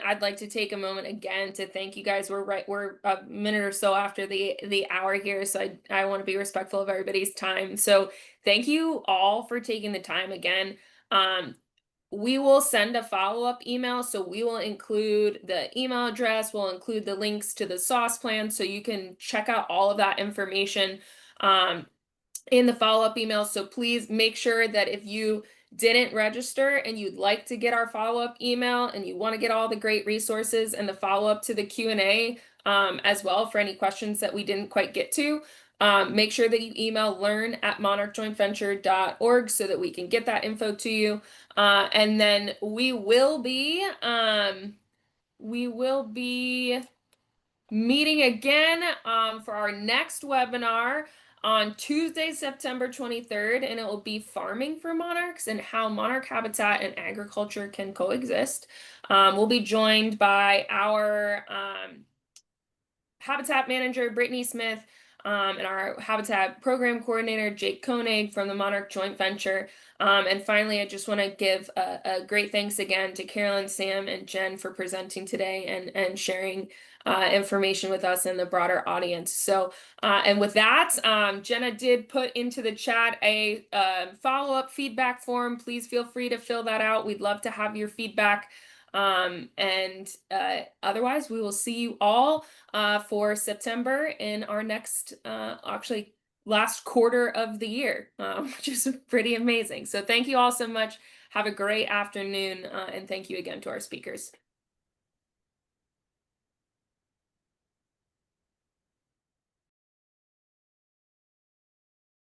I'd like to take a moment again to thank you guys. We're a minute or so after the hour here, so I want to be respectful of everybody's time. So thank you all for taking the time again. We will send a follow-up email, so we will include the email address, we'll include the links to the SOSS plan, so you can check out all of that information in the follow-up email. So please make sure that if you didn't register and you'd like to get our follow-up email and you want to get all the great resources and the follow-up to the Q&A as well for any questions that we didn't quite get to, make sure that you email learn@monarchjointventure.org so that we can get that info to you. And then we will be meeting again for our next webinar on Tuesday, September 23rd, and it will be Farming for Monarchs and How Monarch Habitat and Agriculture Can Coexist. We'll be joined by our Habitat Manager, Brittany Smith, and our Habitat Program Coordinator, Jake Koenig from the Monarch Joint Venture. And finally, I just want to give a great thanks again to Carolyn, Sam, and Jen for presenting today and sharing information with us and the broader audience. So, and with that, Jenna did put into the chat a follow-up feedback form. Please feel free to fill that out. We'd love to have your feedback. Otherwise, we will see you all for September in our next, actually last quarter of the year, which is pretty amazing. So thank you all so much. Have a great afternoon, and thank you again to our speakers.